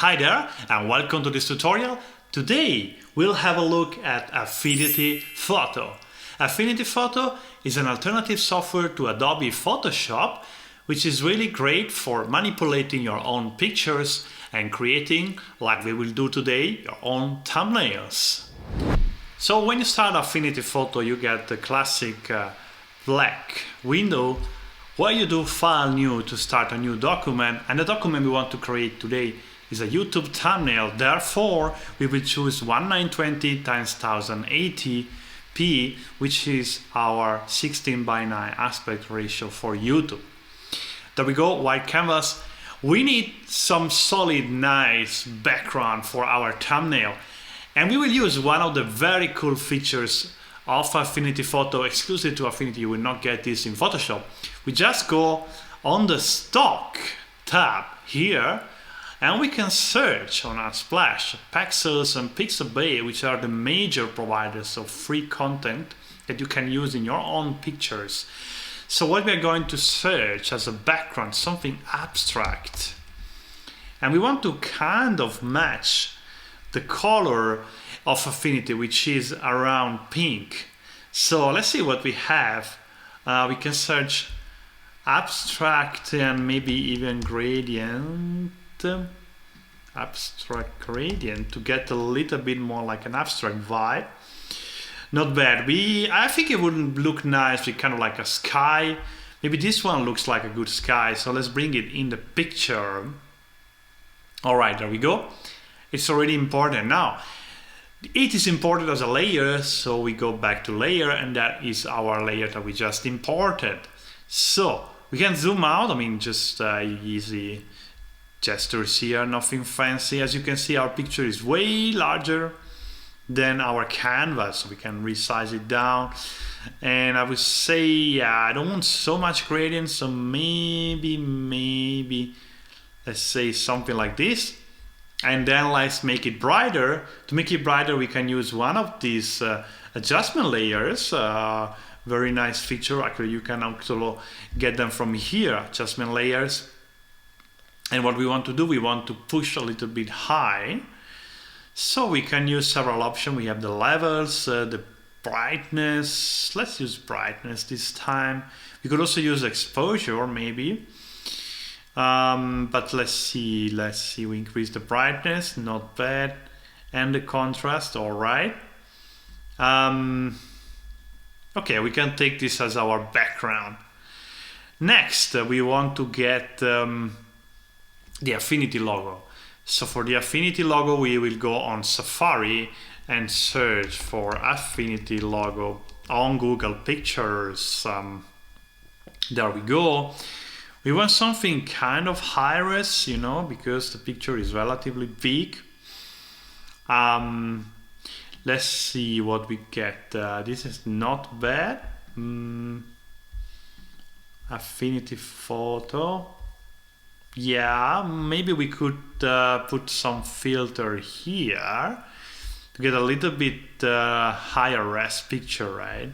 Hi there and welcome to this tutorial. Today we'll have a look at Affinity Photo. Affinity Photo is an alternative software to Adobe Photoshop, which is really great for manipulating your own pictures and creating, like we will do today, your own thumbnails. So when you start Affinity Photo, you get the classic black window where you do File New to start a new document, and the document we want to create today is a YouTube thumbnail. Therefore, we will choose 1920 x 1080p, which is our 16:9 aspect ratio for YouTube. There we go, white canvas. We need some solid, nice background for our thumbnail. And we will use one of the very cool features of Affinity Photo, exclusive to Affinity. You will not get this in Photoshop. We just go on the Stock tab here, and we can search on Unsplash, Pexels and Pixabay, which are the major providers of free content that you can use in your own pictures. So what we are going to search as a background, something abstract. And we want to kind of match the color of Affinity, which is around pink. So let's see what we have. We can search abstract and maybe even gradient. Abstract gradient to get a little bit more like an abstract vibe. Not bad. I think it wouldn't look nice with kind of like a sky. Maybe this one looks like a good sky. So let's bring it in the picture. All right, there we go. It's already imported. Now, it is imported as a layer, so we go back to layer, and that is our layer that we just imported. So we can zoom out. I mean, just easy gestures here, nothing fancy. As you can see, our picture is way larger than our canvas, so we can resize it down. And I would say, yeah, I don't want so much gradient, so maybe let's say something like this. And then let's make it brighter. To make it brighter, we can use one of these adjustment layers. Very nice feature. Actually, you can also get them from here, adjustment layers. And what we want to do, we want to push a little bit high. So we can use several options. We have the levels, the brightness. Let's use brightness this time. We could also use exposure, maybe. But let's see, we increase the brightness, not bad, and the contrast, all right. Okay, we can take this as our background. Next, we want to get the Affinity logo. So for the Affinity logo, we will go on Safari and search for Affinity logo on Google Pictures. There we go. We want something kind of high-res, you know, because the picture is relatively big. Let's see what we get. This is not bad. Affinity Photo. Yeah, maybe we could put some filter here to get a little bit higher res picture, right?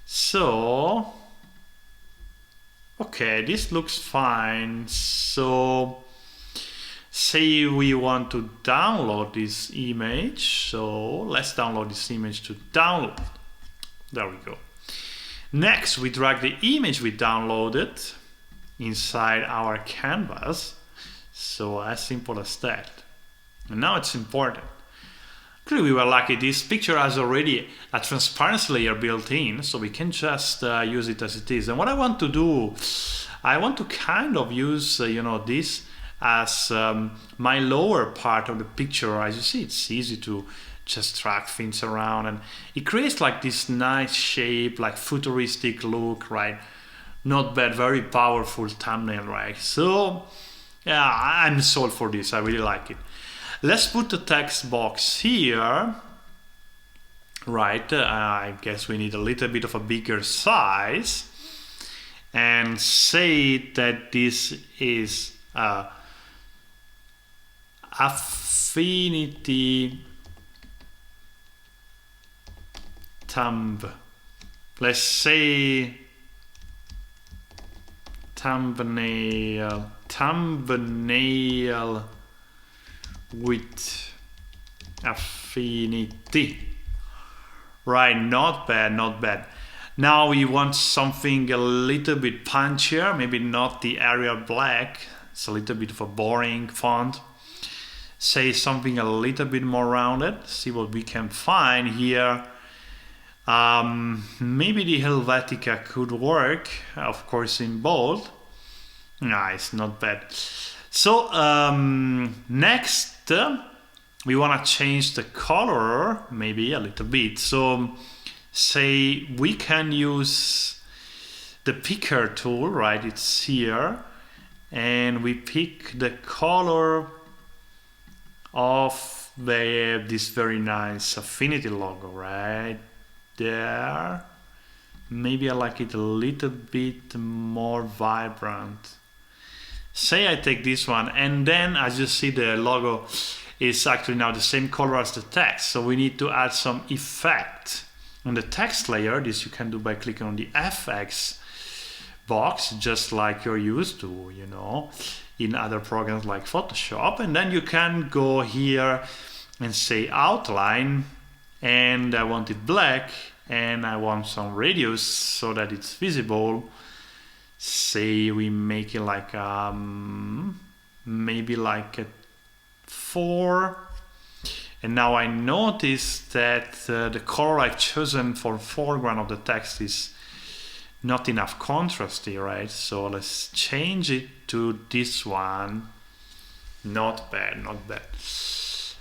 So okay, this looks fine. So say we want to download this image. So let's download this image to download. There we go. Next, we drag the image we downloaded inside our canvas. So as simple as that. And now it's important. Clearly, we were lucky. This picture has already a transparency layer built in, so we can just use it as it is. And what I want to do, I want to kind of use this as my lower part of the picture. As you see, it's easy to just drag things around, and it creates like this nice shape, like futuristic look, right? Not bad, very powerful thumbnail, right? So yeah, I'm sold for this. I really like it. Let's put the text box here, right? I guess we need a little bit of a bigger size, and say that this is Affinity thumb. Let's say thumbnail with Affinity. Right, not bad, not bad. Now we want something a little bit punchier, maybe not the Arial Black. It's a little bit of a boring font. Say something a little bit more rounded. See what we can find here. Maybe the Helvetica could work, of course in bold. Nice, not bad. So next we want to change the color maybe a little bit. So say we can use the picker tool, right? It's here, and we pick the color of this very nice Affinity logo right there. Maybe I like it a little bit more vibrant. Say I take this one, and then as you see, the logo is actually now the same color as the text. So we need to add some effect on the text layer. This you can do by clicking on the FX box, just like you're used to, you know, in other programs like Photoshop. And then you can go here and say outline, and I want it black, and I want some radius so that it's visible. Say we make it like maybe like a 4. And now I notice that the color I've chosen for foreground of the text is not enough contrast here, right? So let's change it to this one. Not bad, not bad.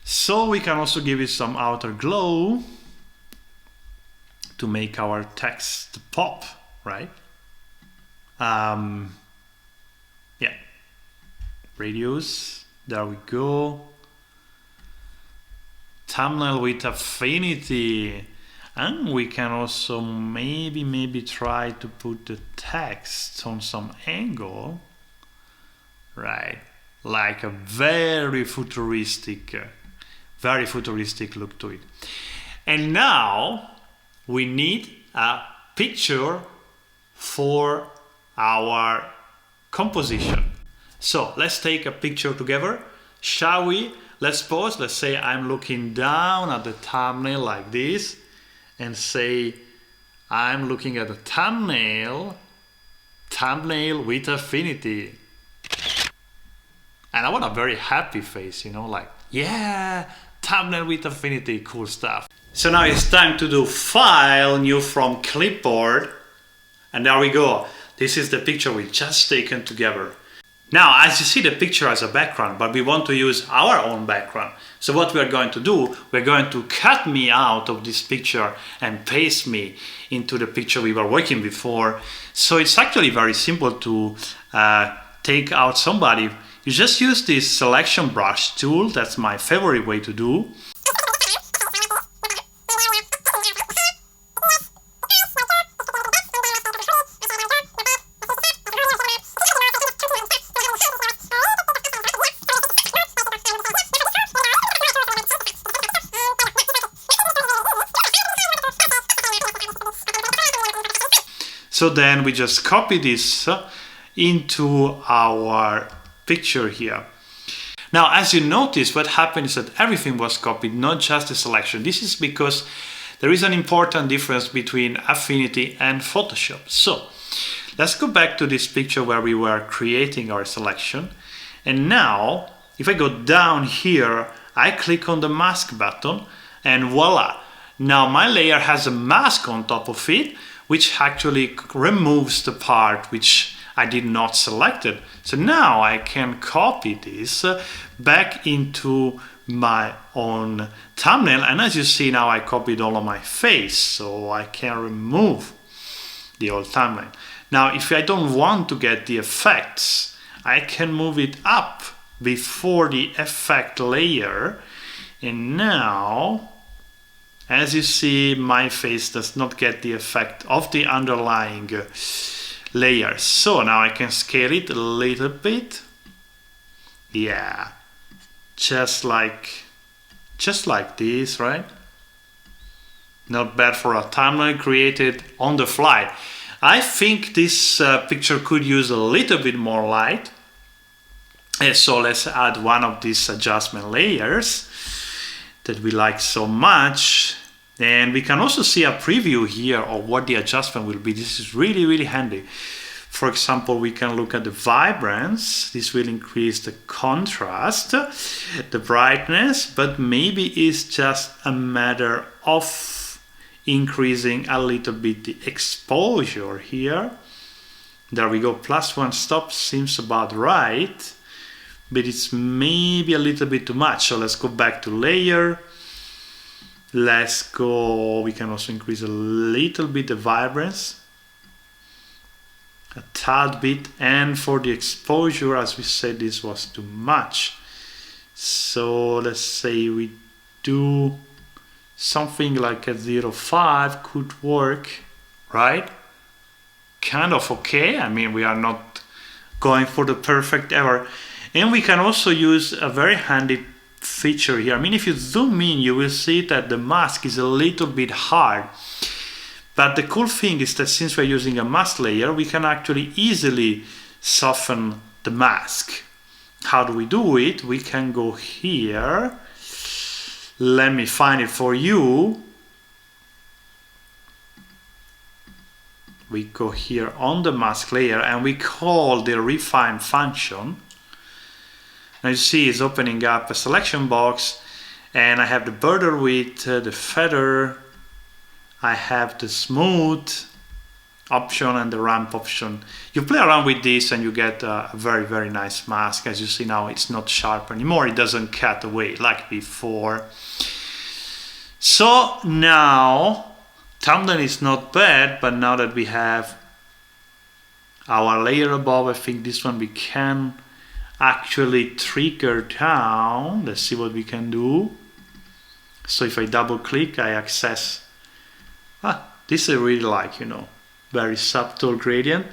So we can also give it some outer glow to make our text pop, right? Yeah, radius, there we go. Thumbnail with Affinity, and we can also maybe try to put the text on some angle, right? Like a very futuristic look to it. And now we need a picture for our composition. So let's take a picture together, shall we? Let's pause. Let's say I'm looking down at the thumbnail like this, and say I'm looking at the thumbnail with Affinity. And I want a very happy face, you know, like, yeah, thumbnail with Affinity, cool stuff. So now it's time to do File, New from Clipboard, and there we go. This is the picture we just taken together. Now, as you see, the picture has a background, but we want to use our own background. So what we're going to do, we're going to cut me out of this picture and paste me into the picture we were working before. So it's actually very simple to take out somebody. You just use this selection brush tool. That's my favorite way to do. So then we just copy this into our picture here. Now, as you notice, what happened is that everything was copied, not just the selection. This is because there is an important difference between Affinity and Photoshop. So let's go back to this picture where we were creating our selection. And now, if I go down here, I click on the mask button, and voila. Now my layer has a mask on top of it, which actually removes the part which I did not select it. So now I can copy this back into my own thumbnail, and as you see now I copied all of my face, so I can remove the old thumbnail. Now if I don't want to get the effects, I can move it up before the effect layer, and now as you see, my face does not get the effect of the underlying layer. So now I can scale it a little bit. Yeah, just like this, right? Not bad for a thumbnail created on the fly. I think this picture could use a little bit more light. So let's add one of these adjustment layers that we like so much. And we can also see a preview here of what the adjustment will be. This is really, really handy. For example, we can look at the vibrance. This will increase the contrast, the brightness, but maybe it's just a matter of increasing a little bit the exposure here. There we go, +1 stop seems about right, but it's maybe a little bit too much. So let's go back to layer. Let's go, we can also increase a little bit the vibrance, a tad bit, and for the exposure, as we said, this was too much. So let's say we do something like a 0.5 could work, right? Kind of okay. I mean, we are not going for the perfect ever. And we can also use a very handy feature here. I mean, if you zoom in, you will see that the mask is a little bit hard. But the cool thing is that since we're using a mask layer, we can actually easily soften the mask. How do we do it? We can go here. Let me find it for you. We go here on the mask layer and we call the refine function. Now you see it's opening up a selection box, and I have the border width, the feather, I have the smooth option and the ramp option. You play around with this and you get a very, very nice mask. As you see now, it's not sharp anymore. It doesn't cut away like before. So now, thumbnail is not bad, but now that we have our layer above, I think this one we can actually trigger down. Let's see what we can do. So if I double click, I access this I really like, you know, very subtle gradient,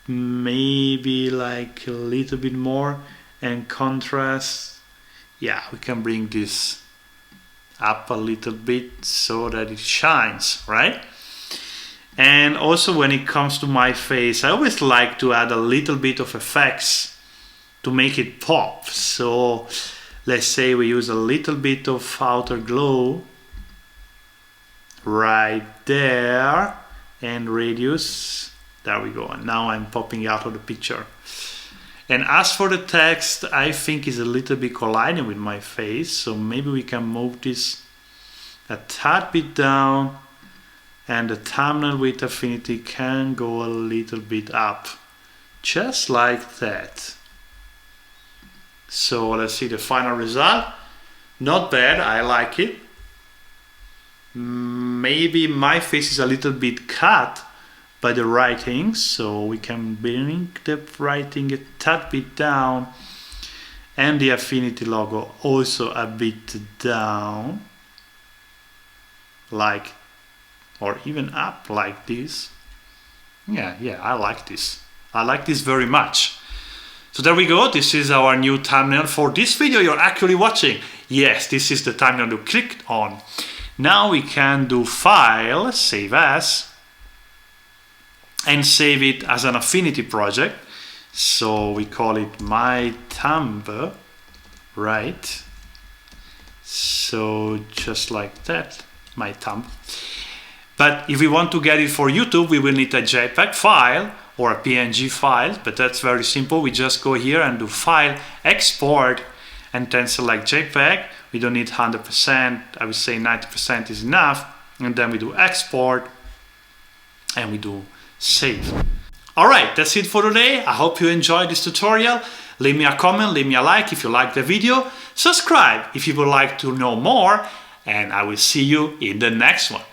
maybe like a little bit more, and contrast. Yeah, we can bring this up a little bit so that it shines, right? And also when it comes to my face, I always like to add a little bit of effects to make it pop. So let's say we use a little bit of outer glow right there and radius. There we go, and now I'm popping out of the picture. And as for the text, I think it's a little bit colliding with my face, so maybe we can move this a tad bit down, and the thumbnail with Affinity can go a little bit up, just like that. So let's see the final result. Not bad, I like it. Maybe my face is a little bit cut by the writing, so we can bring the writing a tad bit down, and the Affinity logo also a bit down, like, or even up like this. Yeah, I like this. I like this very much. So there we go, this is our new thumbnail for this video you're actually watching. Yes, this is the thumbnail you clicked on. Now we can do File, Save As, and save it as an Affinity project. So we call it My Thumb, right? So just like that, My Thumb. But if we want to get it for YouTube, we will need a JPEG file or a PNG file, but that's very simple. We just go here and do File, Export, and then select JPEG. We don't need 100%, I would say 90% is enough. And then we do Export, and we do Save. Alright, that's it for today. I hope you enjoyed this tutorial. Leave me a comment, leave me a like if you liked the video. Subscribe if you would like to know more, and I will see you in the next one.